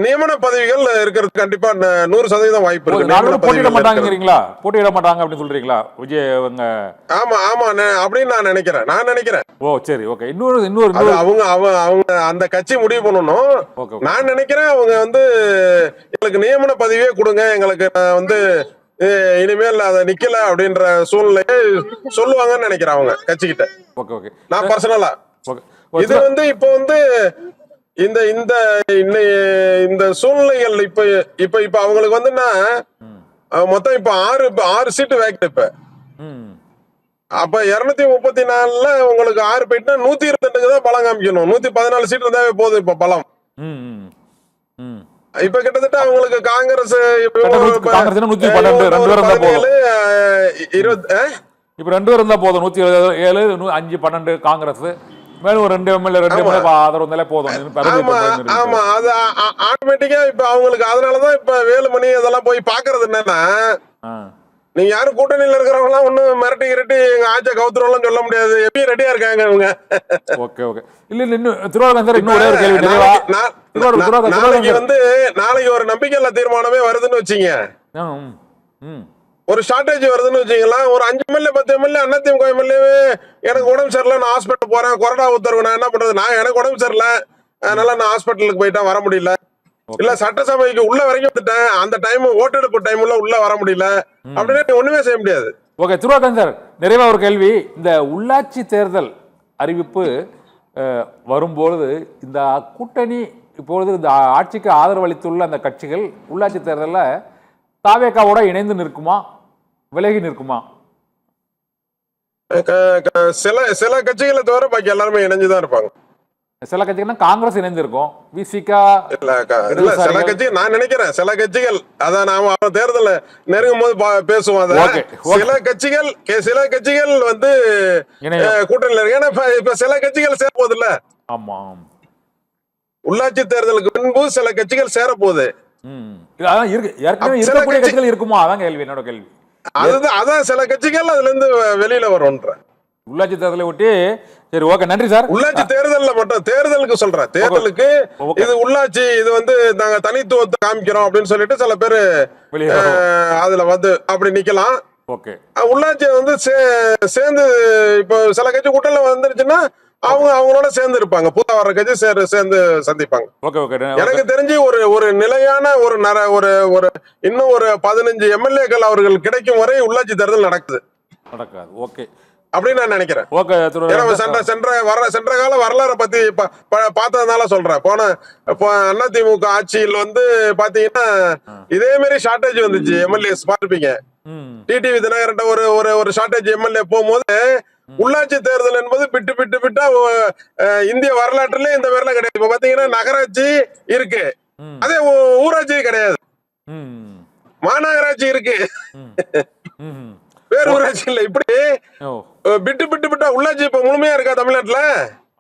நியமன பதவிகள் இருக்கிறது கண்டிப்பா 100% வாய்ப்பு இருக்கு.
போட்டியிட மாட்டாங்கிறீங்களா? போட்டியிட மாட்டாங்க அப்படின்னு சொல்றீங்களா விஜய் அவங்க?
ஆமா ஆமா அப்படின்னு நான் நினைக்கிறேன்.
ஓ சரி, ஓகே. இன்னொரு
அவங்க அந்த கட்சி முடிவு பண்ணணும். நான் நினைக்கிறேன் அவங்க வந்து எங்களுக்கு நியமன பதவியே கொடுங்க, எங்களுக்கு வந்து இனிமேல் அதை நிக்கல அப்படின்ற சூழ்நிலையை சொல்லுவாங்கன்னு நினைக்கிறேன் அவங்க கட்சிக்கிட்ட.
Okay okay.
நான் பர்சனலா இது வந்து இப்போ வந்து இந்த இந்த இந்த சூழ்நிலைகள் இப்ப அவங்களுக்கு வந்துன்னா மொத்தம் இப்ப 6 சீட்டு வேக்கன்ட். இப்ப அப்ப 234ல உங்களுக்கு 6 போயிட்டுனா 122க்கு தான் பலம் காமிக்கணும். 114 சீட்டு இருந்தாவே போதும் இப்ப பலம். இப்ப கிட்டத்தட்ட அவங்களுக்கு காங்கிரஸ்
2 பேர் இருந்தா போதும். 107, 5, 12 காங்கிரஸ், மேலும் ஒரு 2 எம்எல்ஏ ஆதரவு இருந்தாலே போதும்.
ஆமா, அது ஆட்டோமேட்டிக்கா இப்ப அவங்களுக்கு. அதனாலதான் இப்ப வேலுமணி அதெல்லாம் போய் பாக்குறது என்னன்னா, நீங்க யாரும் கூட்டணியில இருக்கிறவங்க எல்லாம் ஒண்ணும் மிரட்டி எங்க ஆட்சியை கவுத்துறோம் சொல்ல முடியாது, எப்பயும் ரெடியா இருக்காங்க அவங்க.
Okay okay. இல்ல இன்னும் திருவாரூர் இன்னும் ஒரே ஒரு கேள்வி.
நாளைக்கு ஒரு நம்பிக்கையில்லா தீர்மானமே வருதுன்னு வச்சீங்க, ஒரு ஷார்டேஜ் வருதுன்னு வச்சீங்களா, ஒரு 5 எம்எல்ஏ 10 எம்எல்ஏ அதிமுக எம்எல்ஏவே எனக்கு உடம்பு சரியில்லை, நான் ஹாஸ்பிட்டல் போறேன், கொரோனா உத்தரவு, நான் என்ன பண்றது, எனக்கு உடம்பு சரியில்லை அதனால நான் ஹாஸ்பிட்டலுக்கு போயிட்டா வர முடியல, இல்ல சட்டசபைக்கு உள்ள வரைக்கும் வந்துட்டேன், அந்த டைம் ஓட்டெடுப்பு டைம்ல உள்ள வர முடியல அப்படின்னு ஒண்ணுமே செய்ய முடியாது.
ஓகே திருவாரூர் சார், நிறைவா ஒரு கேள்வி. இந்த உள்ளாட்சி தேர்தல் அறிவிப்பு வரும்பொழுது இந்த கூட்டணி இப்பொழுது இந்த ஆட்சிக்கு ஆதரவு அளித்துள்ள அந்த கட்சிகள் உள்ளாட்சி தேர்தலில் தாவேக்காவோட இணைந்து நிற்குமா, விலகி நிற்குமா?
சில கட்சிகளை தவிர பாக்கி எல்லாருமே இணைஞ்சுதான் இருப்பாங்க.
சில கட்சிகள் காங்கிரஸ் இணைந்திருக்கும், விசிகா
சில கட்சி, நான் நினைக்கிறேன் சில கட்சிகள், அதான் நாம தேர்தல் நெருங்கும் போது பேசுவோம். சில கட்சிகள் வந்து கூட்டணியில் இருக்கு. ஏன்னா இப்ப சில கட்சிகள் சேர போகுது இல்ல.
ஆமா,
உள்ளாட்சி தேர்தலுக்கு முன்பு சில கட்சிகள் சேர போகுது.
இருக்குமா? அதான் கேள்வி, என்னோட கேள்வி.
அதான் சில கட்சிகள் அதுல இருந்து வெளியில வரும்ன்ற.
உள்ளாட்சி தேர்தலை ஒட்டி சரி ஓகே நன்றி சார்.
உள்ளாட்சி தேர்தல்ல மட்டும் தேர்தலுக்கு சொல்றேன், தேர்தலுக்கு இது உள்ளாட்சி இது வந்து நாங்க தனித்துவத்தை காமிக்கிறோம் அப்படின்னு சொல்லிட்டு சில பேரு அதுல வந்து அப்படி நிக்கலாம்.
ஓகே
உள்ளாட்சி வந்து சேர்ந்து இப்போ சில கட்சி கூட்டல வந்துருச்சுன்னா அவங்களோட சேர்ந்து இருப்பாங்க, புதுசா வர்ற கட்சி சேர்ந்து சந்திப்பாங்க.
ஓகே ஓகே
எனக்கு தெரிஞ்சு ஒரு நிலையான ஒரு இன்னும் ஒரு 15 எம்எல்ஏக்கள் அவர்கள் கிடைக்கும் வரை உள்ளாட்சி தேர்தல் நடக்காது.
ஓகே
அப்படின்னு நான் நினைக்கிறேன்.
ஓகே
சென்ற கால வரலாறை பத்தி பார்த்ததுனால சொல்றேன். போன அதிமுக ஆட்சியில் வந்து பாத்தீங்கன்னா இதே மாதிரி ஷார்டேஜ் வந்துச்சு எம்எல்ஏஸ் பார்த்திருப்பீங்க. டிடிவி தினகரன் ஒரு ஷார்டேஜ் எம்எல்ஏ போகும்போது உள்ளாட்சி தேர்தல் என்பது பிட்டா இந்திய வரலாற்றிலே இந்த பேர்ல கிடையாது. இப்ப பாத்தீங்கன்னா நகராட்சி இருக்கு, அதே ஊராட்சி கிடையாது, மாநகராட்சி இருக்கு, வேறு ஊராட்சி இல்ல. இப்படி பிட்டா உள்ளாட்சி இப்ப முழுமையா இருக்கா தமிழ்நாட்டுல?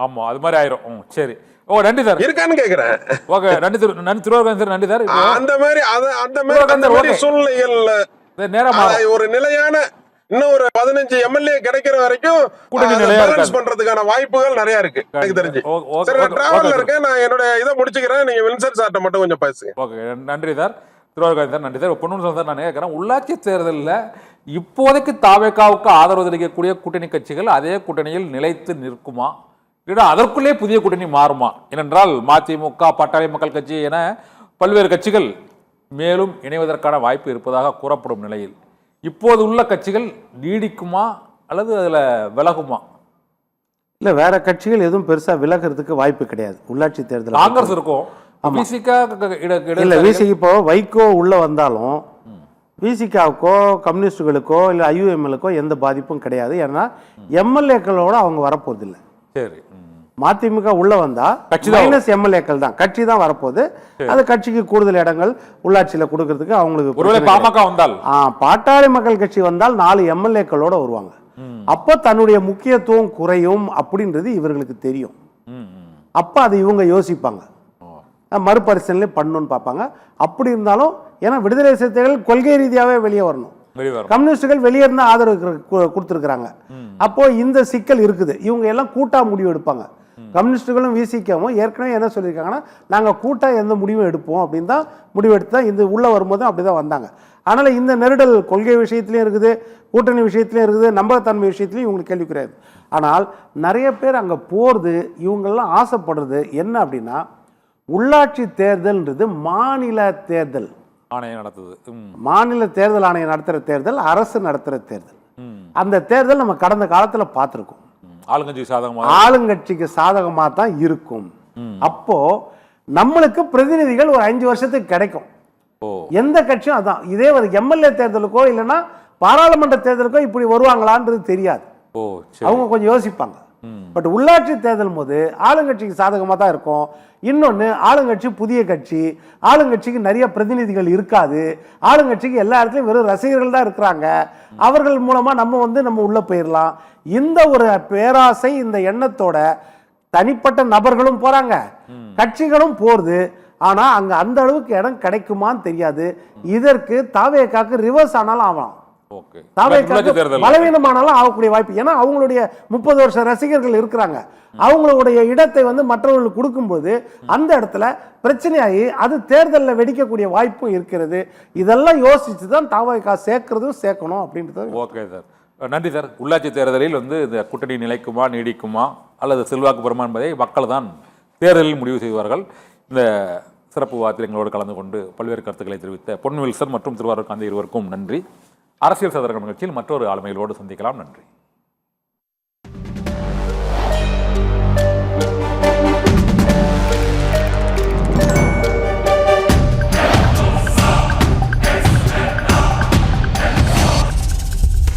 ஆமா அது மாதிரி ஆயிரும். சரி ஓ நன்றி சார்.
இருக்கான்னு கேக்குறேன்.
ஓகே நன்றி திருவாரூர் சார். நன்றி சார்.
அந்த மாதிரி சூழ்நிலைகள் ஒரு நிலையான இன்னும் ஒரு 15 எம்எல்ஏ கிடைக்கிற வரைக்கும் பேலன்ஸ் பண்றதுக்கான வாய்ப்புகள் நிறைய இருக்கு எனக்கு தெரிஞ்சு. சரி நான் டிராவல்ல இருக்கேன், நான் என்னோட இதை முடிச்சுக்கிறேன், நீங்க வின்சென்ட் சார்ட்ட மட்டும் கொஞ்சம் பேசுங்க.
ஓகே நன்றி சார். திருவாரூர் சார் நன்றி சார். பொன்னுன் சார் நான் கேட்கிறேன், உள்ளாட்சி தேர்தலில் இப்போதைக்கு தாவேகாவுக்கு ஆதரவு தெரிவிக்கக்கூடிய கூட்டணி கட்சிகள் அதே கூட்டணியில் நிலைத்து நிற்குமா, இல்லைன்னா அதற்குள்ளே புதிய கூட்டணி மாறுமா? ஏனென்றால் மதிமுக, பாட்டாளி மக்கள் கட்சி என பல்வேறு கட்சிகள் மேலும் இணைவதற்கான வாய்ப்பு இருப்பதாக கூறப்படும் நிலையில் இப்போது உள்ள கட்சிகள் நீடிக்குமா அல்லது அதுல விலகுமா?
இல்ல வேற கட்சிகள் எதுவும் பெருசா விலகிறதுக்கு வாய்ப்பு கிடையாது. உள்ளாட்சி தேர்தல்
காங்கிரஸ் இருக்கும்,
இல்ல விசிக இப்போ வைகோ உள்ள வந்தாலும் விசிகாவுக்கோ கம்யூனிஸ்டுகளுக்கோ இல்ல ஐயுஎம்எல்க்கோ எந்த பாதிப்பும் கிடையாது. ஏன்னா எம்எல்ஏக்களோட அவங்க வரப்போதில்லை.
சரி
மதிமுக உள்ள வந்தா மைனஸ் எம்எல்ஏக்கள் தான், கட்சி தான் வரப்போகுது. அது கட்சிக்கு கூடுதல் இடங்கள் உள்ளாட்சியில கொடுக்கறதுக்கு அவங்களுக்கு
பாமக வந்தால்
பாட்டாளி மக்கள் கட்சி வந்தால் 4 எம்எல்ஏக்களோட வருவாங்க. அப்போ தன்னுடைய முக்கியத்துவம் குறையும் அப்படின்றது இவர்களுக்கு தெரியும். அப்ப அதை இவங்க யோசிப்பாங்க, மறுபரிசீலனை பண்ணணும்னு பார்ப்பாங்க. அப்படி இருந்தாலும் ஏன்னா விடுதலை சிறுத்தைகள் கொள்கை ரீதியாவே வெளியே வரணும், கம்யூனிஸ்டுகள் வெளியே இருந்தா ஆதரவு கொடுத்துருக்காங்க. அப்போ இந்த சிக்கல் இருக்குது. இவங்க எல்லாம் கூட்டா முடிவு எடுப்பாங்க. கம்யூனிஸ்டுகளும் விசிகவும் ஏற்கனவே என்ன சொல்லியிருக்காங்கன்னா நாங்க கூட்டா எந்த முடிவும் எடுப்போம் அப்படின்னு தான் முடிவெடுத்து தான் இந்த உள்ள வரும்போதும் அப்படிதான் வந்தாங்க. அதனால இந்த நெருடல் கொள்கை விஷயத்திலையும் இருக்குது, கூட்டணி விஷயத்திலையும் இருக்குது, நம்பகத்தன்மை விஷயத்திலையும் இவங்களுக்கு கேள்வி கிடையாது. ஆனால் நிறைய பேர் அங்க போறது இவங்கெல்லாம் ஆசைப்படுறது என்ன அப்படின்னா, உள்ளாட்சி தேர்தல்ன்றது மாநில தேர்தல்
ஆணையம் நடத்துது.
மாநில தேர்தல் ஆணையம் நடத்துற தேர்தல், அரசு நடத்துற தேர்தல். அந்த தேர்தல் நம்ம கடந்த காலத்துல பார்த்திருக்கோம். ஆளுங்கட்சிக்கு சாதகமா தான் இருக்கும். அப்போ நம்மளுக்கு பிரதிநிதிகள் ஒரு 5 வருஷத்துக்கு கிடைக்கும். எந்த கட்சியும் அதான். இதே ஒரு எம்எல்ஏ தேர்தலுக்கோ இல்லைன்னா பாராளுமன்ற தேர்தலுக்கோ இப்படி வருவாங்களான்றது தெரியாது. அவங்க கொஞ்சம் யோசிப்பாங்க. பட் உள்ளாட்சி தேர்தல் போது ஆளுங்கட்சிக்கு சாதகமாக தான் இருக்கும். இன்னொன்று, ஆளுங்கட்சி புதிய கட்சி, ஆளுங்கட்சிக்கு நிறைய பிரதிநிதிகள் இருக்காது, ஆளுங்கட்சிக்கு எல்லா இடத்துலையும் வெறும் ரசிகர்கள் தான் இருக்கிறாங்க, அவர்கள் மூலமாக நம்ம உள்ளே போயிடலாம். இந்த ஒரு பேராசை, இந்த எண்ணத்தோட தனிப்பட்ட நபர்களும் போகிறாங்க, கட்சிகளும் போகிறது. ஆனால் அங்கே அந்த அளவுக்கு இடம் கிடைக்குமான்னு தெரியாது. இதற்கு தாவேகாக்கு ரிவர்ஸ் ஆனாலும் ஆகலாம், பலவீனமானாலும் ஆகக்கூடிய வாய்ப்பு. ஏன்னா அவங்களுடைய 30 வருஷ ரசிகர்கள் இருக்கிறாங்க. அவங்களுடைய இடத்தை மற்றவர்களுக்கு கொடுக்கும்போது அந்த இடத்துல பிரச்சனையாகி அது தேர்தலில் வெடிக்கக்கூடிய வாய்ப்பும் இருக்கிறது. இதெல்லாம் யோசிச்சு தான் தாவேகா சேர்க்கறதும் சேர்க்கணும் அப்படின்றது.
ஓகே சார், நன்றி சார். உள்ளாட்சி தேர்தலில் இந்த கூட்டணி நிலைக்குமா நீடிக்குமா அல்லது செல்வாக்கு பெறுமா என்பதை மக்கள் தான் தேர்தலில் முடிவு செய்வார்கள். இந்த சிறப்பு வார்த்தையில் எங்களோடு கலந்து கொண்டு பல்வேறு கருத்துக்களை தெரிவித்த பொன் வில்சன் மற்றும் திருவாரூர் காந்தி இருவருக்கும் நன்றி. அரசியல் சதுரங்க நிகழ்ச்சியில் மற்றொரு ஆளுமைகளோடு சந்திக்கலாம். நன்றி.